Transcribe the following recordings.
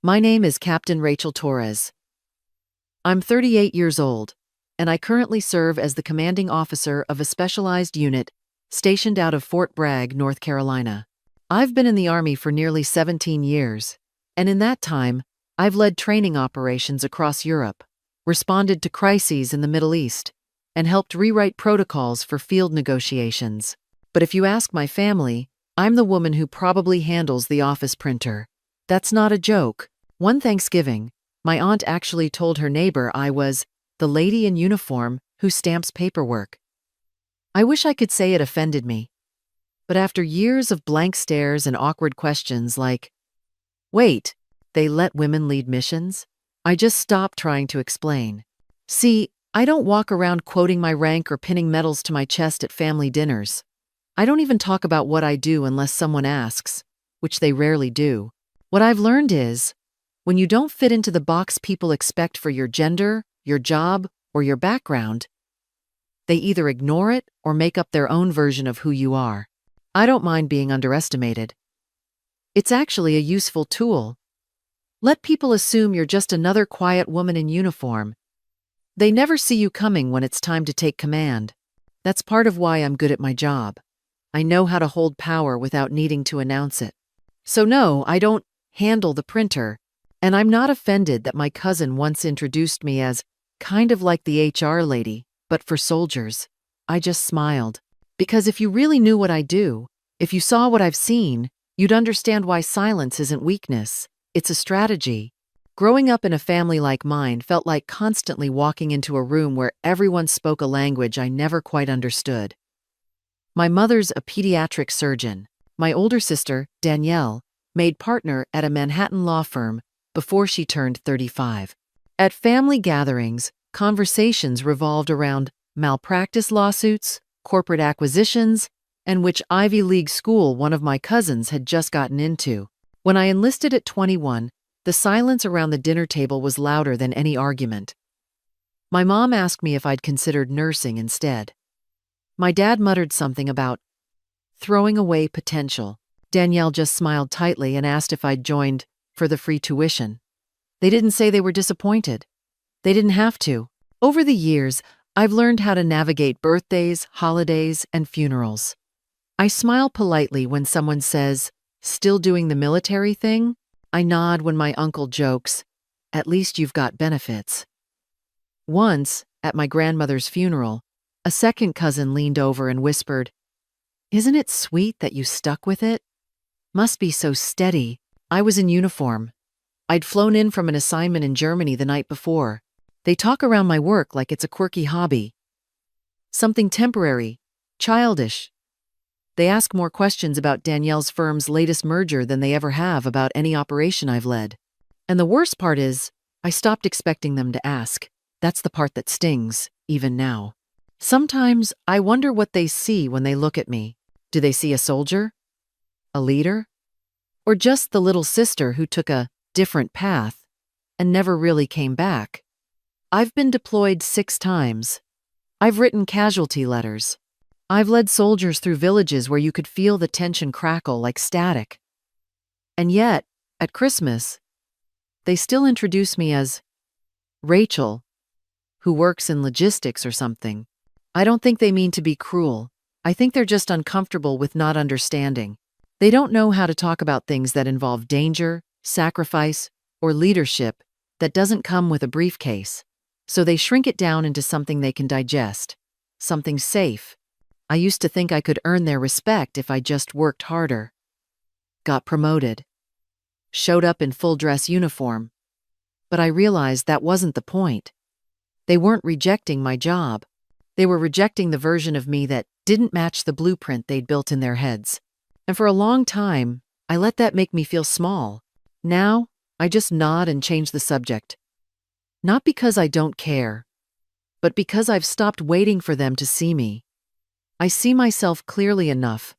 My name is Captain Rachel Torres. I'm 38 years old, and I currently serve as the commanding officer of a specialized unit stationed out of Fort Bragg, North Carolina. I've been in the Army for nearly 17 years, and in that time, I've led training operations across Europe, responded to crises in the Middle East, and helped rewrite protocols for field negotiations. But if you ask my family, I'm the woman who probably handles the office printer. That's not a joke. One Thanksgiving, my aunt actually told her neighbor I was the lady in uniform who stamps paperwork. I wish I could say it offended me. But after years of blank stares and awkward questions like, "Wait, they let women lead missions?" I just stopped trying to explain. See, I don't walk around quoting my rank or pinning medals to my chest at family dinners. I don't even talk about what I do unless someone asks, which they rarely do. What I've learned is, when you don't fit into the box people expect for your gender, your job, or your background, they either ignore it or make up their own version of who you are. I don't mind being underestimated. It's actually a useful tool. Let people assume you're just another quiet woman in uniform. They never see you coming when it's time to take command. That's part of why I'm good at my job. I know how to hold power without needing to announce it. So no, I don't handle the printer, and I'm not offended that my cousin once introduced me as kind of like the HR lady, but for soldiers. I just smiled. Because if you really knew what I do, if you saw what I've seen, you'd understand why silence isn't weakness. It's a strategy. Growing up in a family like mine felt like constantly walking into a room where everyone spoke a language I never quite understood. My mother's a pediatric surgeon. My older sister, Danielle, made partner at a Manhattan law firm before she turned 35. At family gatherings, conversations revolved around malpractice lawsuits, corporate acquisitions, and which Ivy League school one of my cousins had just gotten into. When I enlisted at 21, the silence around the dinner table was louder than any argument. My mom asked me if I'd considered nursing instead. My dad muttered something about throwing away potential. Danielle just smiled tightly and asked if I'd joined for the free tuition. They didn't say they were disappointed. They didn't have to. Over the years, I've learned how to navigate birthdays, holidays, and funerals. I smile politely when someone says, "Still doing the military thing?" I nod when my uncle jokes, "At least you've got benefits." Once, at my grandmother's funeral, a second cousin leaned over and whispered, "Isn't it sweet that you stuck with it? Must be so steady." I was in uniform. I'd flown in from an assignment in Germany the night before. They talk around my work like it's a quirky hobby. Something temporary, childish. They ask more questions about Danielle's firm's latest merger than they ever have about any operation I've led. And the worst part is, I stopped expecting them to ask. That's the part that stings, even now. Sometimes I wonder what they see when they look at me. Do they see a soldier? A leader? Or just the little sister who took a different path and never really came back? I've been deployed 6 times. I've written casualty letters. I've led soldiers through villages where you could feel the tension crackle like static. And yet, at Christmas, they still introduce me as Rachel, who works in logistics or something. I don't think they mean to be cruel. I think they're just uncomfortable with not understanding. They don't know how to talk about things that involve danger, sacrifice, or leadership that doesn't come with a briefcase. So they shrink it down into something they can digest, something safe. I used to think I could earn their respect if I just worked harder. Got promoted. Showed up in full dress uniform. But I realized that wasn't the point. They weren't rejecting my job. They were rejecting the version of me that didn't match the blueprint they'd built in their heads. And for a long time, I let that make me feel small. Now, I just nod and change the subject. Not because I don't care, but because I've stopped waiting for them to see me. I see myself clearly enough.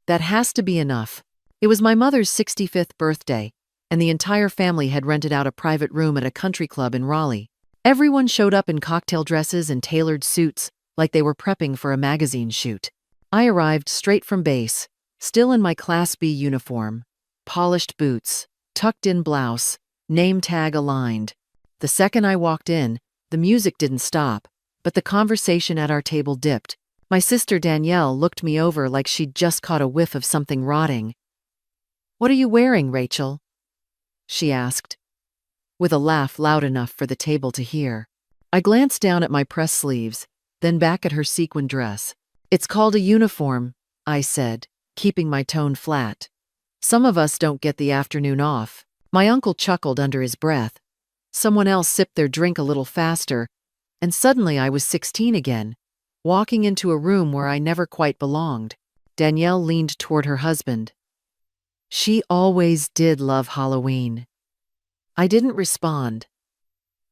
That has to be enough. It was my mother's 65th birthday, and the entire family had rented out a private room at a country club in Raleigh. Everyone showed up in cocktail dresses and tailored suits, like they were prepping for a magazine shoot. I arrived straight from base, still in my Class B uniform, polished boots, tucked-in blouse, Name tag aligned. The second I walked in, the music didn't stop, but the conversation at our table dipped. My sister Danielle looked me over like she'd just caught a whiff of something rotting. "What are you wearing, Rachel?" she asked, with a laugh loud enough for the table to hear. I glanced down at my press sleeves, then back at her sequin dress. "It's called a uniform," I said, keeping my tone flat. "Some of us don't get the afternoon off." My uncle chuckled under his breath. Someone else sipped their drink a little faster, and suddenly I was 16 again, walking into a room where I never quite belonged. Danielle leaned toward her husband. "She always did love Halloween." I didn't respond.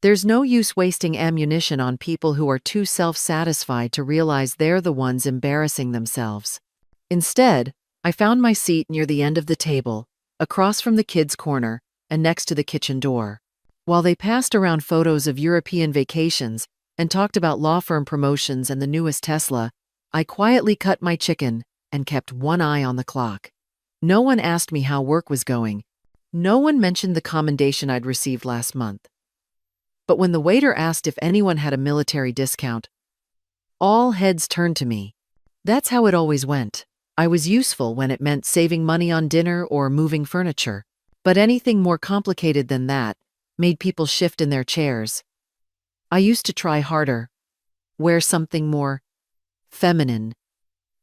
There's no use wasting ammunition on people who are too self-satisfied to realize they're the ones embarrassing themselves. Instead, I found my seat near the end of the table, across from the kids' corner and next to the kitchen door. While they passed around photos of European vacations and talked about law firm promotions and the newest Tesla, I quietly cut my chicken and kept one eye on the clock. No one asked me how work was going. No one mentioned the commendation I'd received last month. But when the waiter asked if anyone had a military discount, all heads turned to me. That's how it always went. I was useful when it meant saving money on dinner or moving furniture. But anything more complicated than that made people shift in their chairs. I used to try harder, wear something more feminine,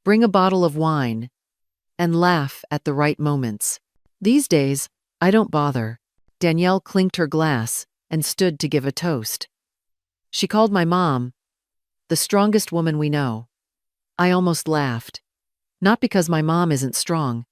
bring a bottle of wine, and laugh at the right moments. These days, I don't bother. Danielle clinked her glass and stood to give a toast. She called my mom the strongest woman we know. I almost laughed. Not because my mom isn't strong.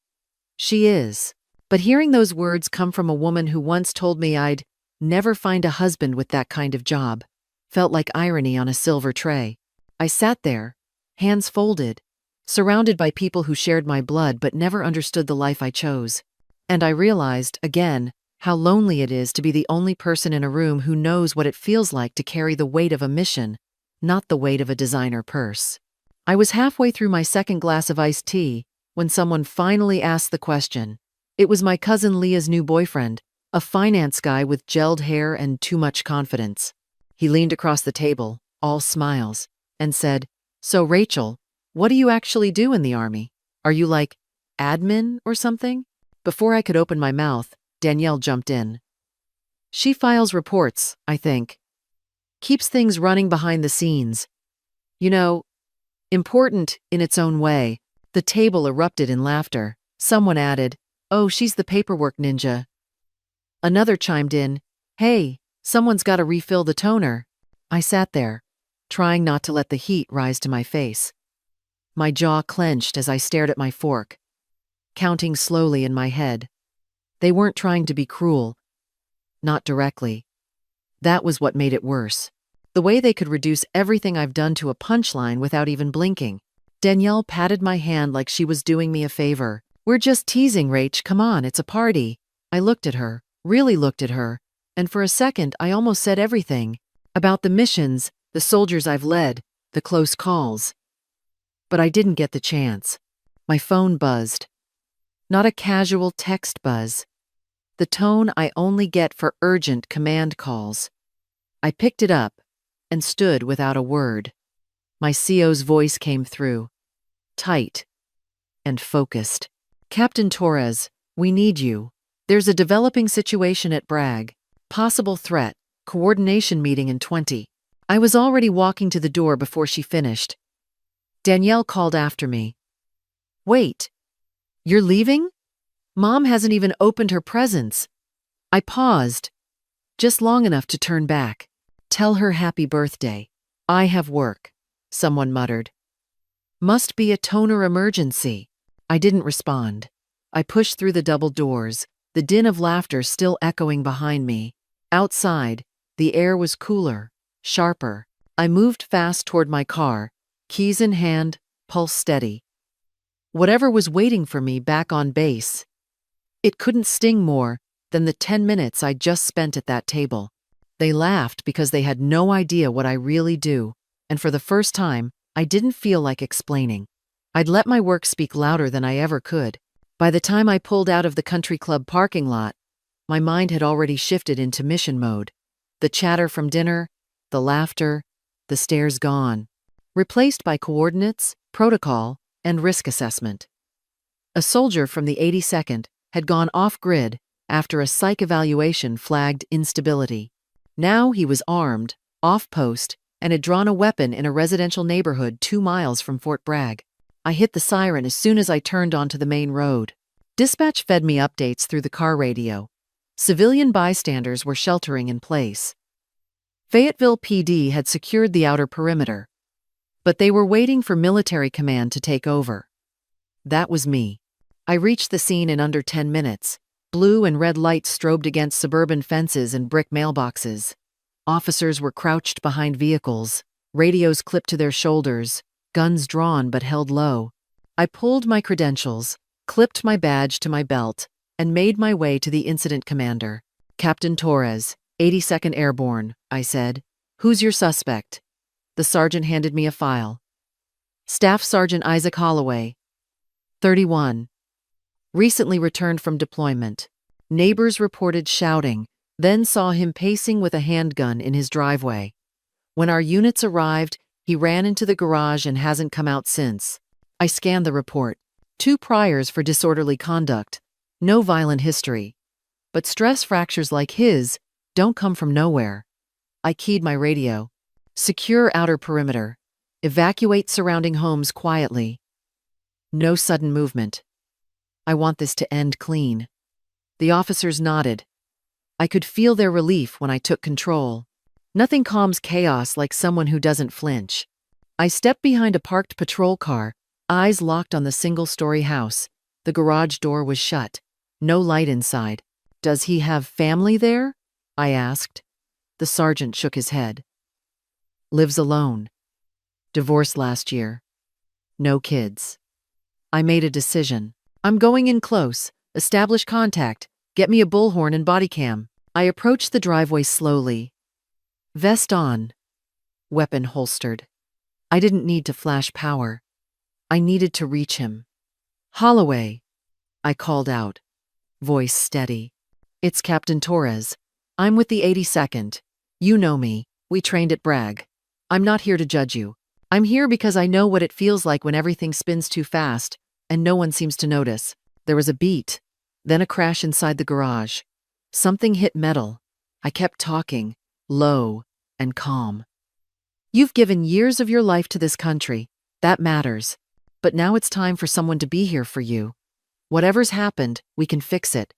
She is. But hearing those words come from a woman who once told me I'd never find a husband with that kind of job felt like irony on a silver tray. I sat there, hands folded, surrounded by people who shared my blood but never understood the life I chose. And I realized, again, how lonely it is to be the only person in a room who knows what it feels like to carry the weight of a mission, not the weight of a designer purse. I was halfway through my second glass of iced tea when someone finally asked the question. It was my cousin Leah's new boyfriend, a finance guy with gelled hair and too much confidence. He leaned across the table, all smiles, and said, "So Rachel, what do you actually do in the Army? Are you like admin or something?" Before I could open my mouth, Danielle jumped in. "She files reports, I think. Keeps things running behind the scenes. You know, important in its own way." The table erupted in laughter. Someone added, "Oh, she's the paperwork ninja." Another chimed in, "Hey, someone's got to refill the toner." I sat there, trying not to let the heat rise to my face. My jaw clenched as I stared at my fork, counting slowly in my head. They weren't trying to be cruel. Not directly. That was what made it worse. The way they could reduce everything I've done to a punchline without even blinking. Danielle patted my hand like she was doing me a favor. "We're just teasing, Rach, come on, it's a party." I looked at her, really looked at her, and for a second I almost said everything. About the missions, the soldiers I've led, the close calls. But I didn't get the chance. My phone buzzed. Not a casual text buzz. The tone I only get for urgent command calls. I picked it up and stood without a word. My CO's voice came through, tight and focused. "Captain Torres, we need you. There's a developing situation at Bragg. Possible threat, coordination meeting in 20. I was already walking to the door before she finished. Danielle called after me. "Wait, you're leaving? Mom hasn't even opened her presents." I paused, just long enough to turn back. "Tell her happy birthday. I have work," someone muttered. "Must be a toner emergency." I didn't respond. I pushed through the double doors, the din of laughter still echoing behind me. Outside, the air was cooler, sharper. I moved fast toward my car, keys in hand, pulse steady. Whatever was waiting for me back on base, it couldn't sting more than the 10 minutes I just spent at that table. They laughed because they had no idea what I really do, and for the first time, I didn't feel like explaining. I'd let my work speak louder than I ever could. By the time I pulled out of the country club parking lot, My mind had already shifted into mission mode. The chatter from dinner, the laughter, the stares gone, replaced by coordinates, protocol, and risk assessment. A soldier from the 82nd had gone off-grid after a psych evaluation flagged instability. Now he was armed, off-post, and had drawn a weapon in a residential neighborhood 2 miles from Fort Bragg. I hit the siren as soon as I turned onto the main road. Dispatch fed me updates through the car radio. Civilian bystanders were sheltering in place. Fayetteville PD had secured the outer perimeter, but they were waiting for military command to take over. That was me. I reached the scene in under 10 minutes. Blue and red lights strobed against suburban fences and brick mailboxes. Officers were crouched behind vehicles, radios clipped to their shoulders, guns drawn but held low. I pulled my credentials, clipped my badge to my belt, and made my way to the incident commander. "Captain Torres, 82nd Airborne," I said. "Who's your suspect?" The sergeant handed me a file. "Staff Sergeant Isaac Holloway, 31. Recently returned from deployment." Neighbors reported shouting, then saw him pacing with a handgun in his driveway. When our units arrived, he ran into the garage and hasn't come out since. I scanned the report. 2 priors for disorderly conduct. No violent history. But stress fractures like his don't come from nowhere. I keyed my radio. "Secure outer perimeter. Evacuate surrounding homes quietly. No sudden movement. I want this to end clean." The officers nodded. I could feel their relief when I took control. Nothing calms chaos like someone who doesn't flinch. I stepped behind a parked patrol car, eyes locked on the single-story house. The garage door was shut. No light inside. "Does he have family there?" I asked. The sergeant shook his head. "Lives alone. Divorced last year. No kids." I made a decision. "I'm going in close. Establish contact. Get me a bullhorn and body cam." I approached the driveway slowly. Vest on. Weapon holstered. I didn't need to flash power. I needed to reach him. "Holloway," I called out, voice steady. "It's Captain Torres. I'm with the 82nd. You know me. We trained at Bragg. I'm not here to judge you. I'm here because I know what it feels like when everything spins too fast and no one seems to notice." There was a beat, then a crash inside the garage. Something hit metal. I kept talking, low and calm. "You've given years of your life to this country. That matters. But now it's time for someone to be here for you. Whatever's happened, we can fix it.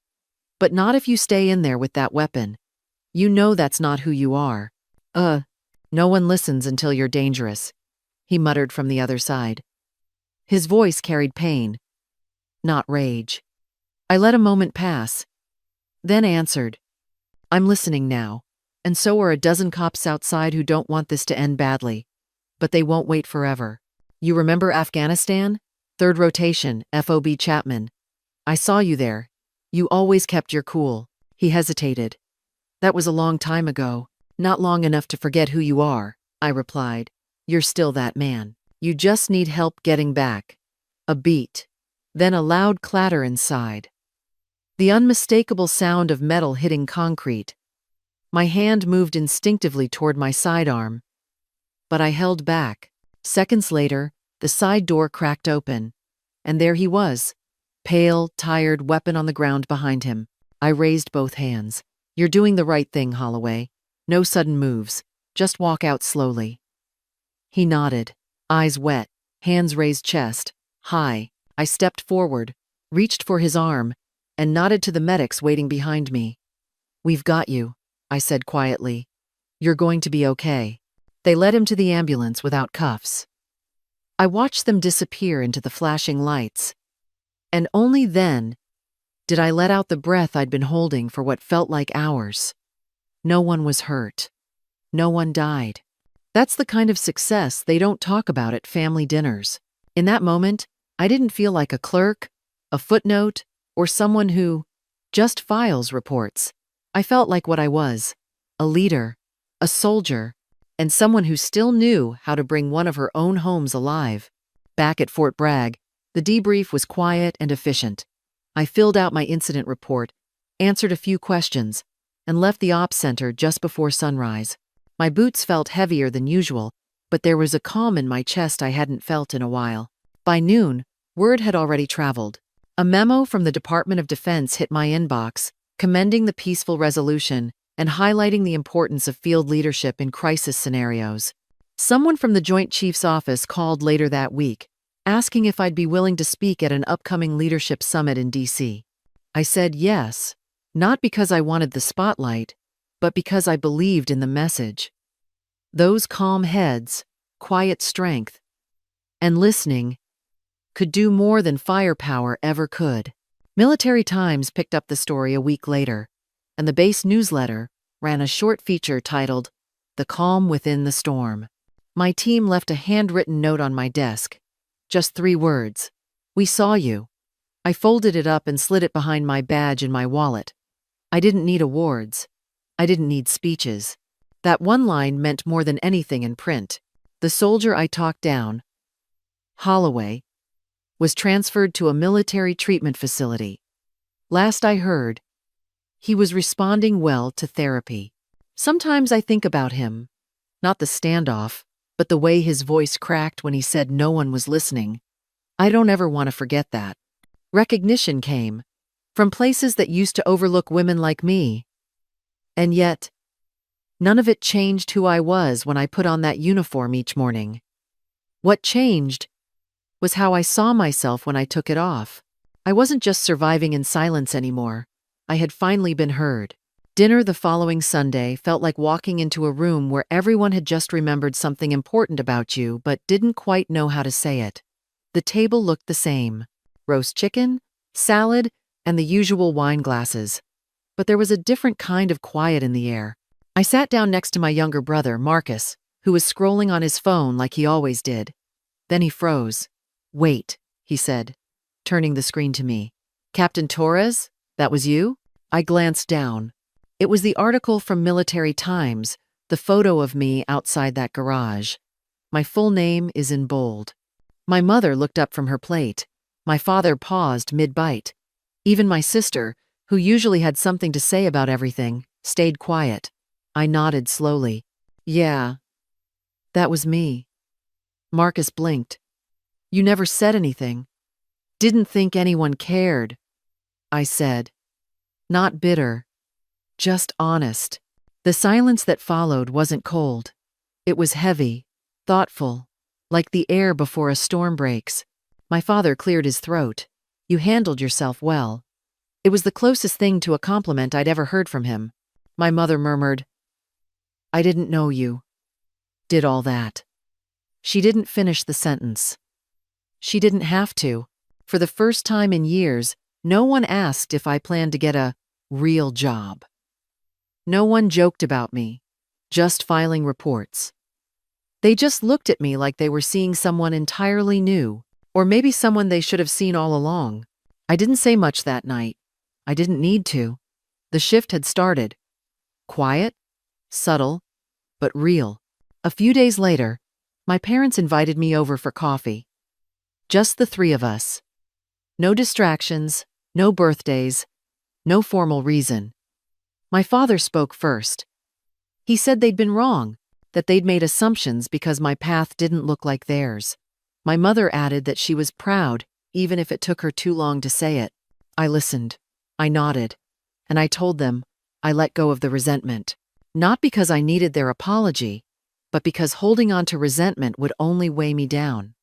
But not if you stay in there with that weapon. You know that's not who you are." No one listens until you're dangerous," he muttered from the other side. His voice carried pain, not rage. I let a moment pass, then answered, "I'm listening now, and so are a dozen cops outside who don't want this to end badly. But they won't wait forever. You remember Afghanistan? 3rd Rotation, FOB Chapman. I saw you there. You always kept your cool." He hesitated. "That was a long time ago. Not long enough to forget who you are," I replied. "You're still that man. You just need help getting back." A beat, then a loud clatter inside. The unmistakable sound of metal hitting concrete. My hand moved instinctively toward my sidearm, but I held back. Seconds later, the side door cracked open, and there he was, pale, tired, weapon on the ground behind him. I raised both hands. "You're doing the right thing, Holloway. No sudden moves. Just walk out slowly." He nodded, eyes wet, hands raised chest, high. I stepped forward, reached for his arm, and nodded to the medics waiting behind me. "We've got you," I said quietly. "You're going to be okay." They led him to the ambulance without cuffs. I watched them disappear into the flashing lights. And only then did I let out the breath I'd been holding for what felt like hours. No one was hurt. No one died. That's the kind of success they don't talk about at family dinners. In that moment, I didn't feel like a clerk, a footnote, or someone who just files reports. I felt like what I was, a leader, a soldier, and someone who still knew how to bring one of her own homes alive. Back at Fort Bragg, the debrief was quiet and efficient. I filled out my incident report, answered a few questions, and left the ops center just before sunrise. My boots felt heavier than usual, but there was a calm in my chest I hadn't felt in a while. By noon, word had already traveled. A memo from the Department of Defense hit my inbox, commending the peaceful resolution and highlighting the importance of field leadership in crisis scenarios. Someone from the Joint Chiefs Office called later that week, asking if I'd be willing to speak at an upcoming leadership summit in D.C. I said yes, not because I wanted the spotlight, but because I believed in the message. Those calm heads, quiet strength, and listening could do more than firepower ever could. Military Times picked up the story a week later, and the base newsletter ran a short feature titled, "The Calm Within the Storm." My team left a handwritten note on my desk. Just 3 words. "We saw you." I folded it up and slid it behind my badge in my wallet. I didn't need awards. I didn't need speeches. That one line meant more than anything in print. The soldier I talked down, Holloway, was transferred to a military treatment facility. Last I heard, he was responding well to therapy. Sometimes I think about him, not the standoff, but the way his voice cracked when he said no one was listening. I don't ever want to forget that. Recognition came from places that used to overlook women like me. And yet, none of it changed who I was when I put on that uniform each morning. What changed was how I saw myself when I took it off. I wasn't just surviving in silence anymore. I had finally been heard. Dinner the following Sunday felt like walking into a room where everyone had just remembered something important about you but didn't quite know how to say it. The table looked the same: roast chicken, salad, and the usual wine glasses. But there was a different kind of quiet in the air. I sat down next to my younger brother, Marcus, who was scrolling on his phone like he always did. Then he froze. "Wait," he said, turning the screen to me. "Captain Torres? That was you?" I glanced down. It was the article from Military Times, the photo of me outside that garage. My full name is in bold. My mother looked up from her plate. My father paused mid-bite. Even my sister, who usually had something to say about everything, stayed quiet. I nodded slowly. "Yeah, that was me." Marcus blinked. "You never said anything." "Didn't think anyone cared," I said. Not bitter, just honest. The silence that followed wasn't cold. It was heavy, thoughtful, like the air before a storm breaks. My father cleared his throat. "You handled yourself well." It was the closest thing to a compliment I'd ever heard from him. My mother murmured, "I didn't know you did all that." She didn't finish the sentence. She didn't have to. For the first time in years, no one asked if I planned to get a real job. No one joked about me, just filing reports. They just looked at me like they were seeing someone entirely new, or maybe someone they should have seen all along. I didn't say much that night. I didn't need to. The shift had started. Quiet, subtle, but real. A few days later, my parents invited me over for coffee. Just the 3 of us. No distractions, no birthdays, no formal reason. My father spoke first. He said they'd been wrong, that they'd made assumptions because my path didn't look like theirs. My mother added that she was proud, even if it took her too long to say it. I listened. I nodded. And I told them I let go of the resentment. Not because I needed their apology, but because holding on to resentment would only weigh me down.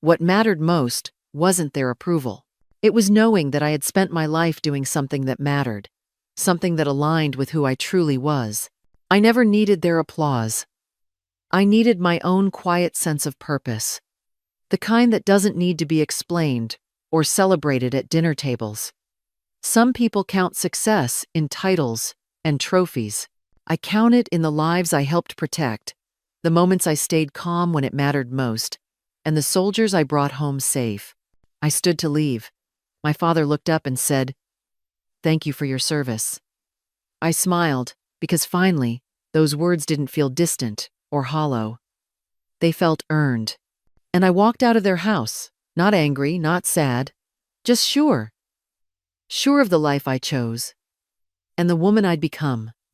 What mattered most wasn't their approval. It was knowing that I had spent my life doing something that mattered, something that aligned with who I truly was. I never needed their applause. I needed my own quiet sense of purpose, the kind that doesn't need to be explained or celebrated at dinner tables. Some people count success in titles and trophies. I count it in the lives I helped protect, the moments I stayed calm when it mattered most, and the soldiers I brought home safe. I stood to leave. My father looked up and said, "Thank you for your service." I smiled, because finally, those words didn't feel distant or hollow. They felt earned. And I walked out of their house, not angry, not sad, just sure. Sure of the life I chose. and the woman I'd become.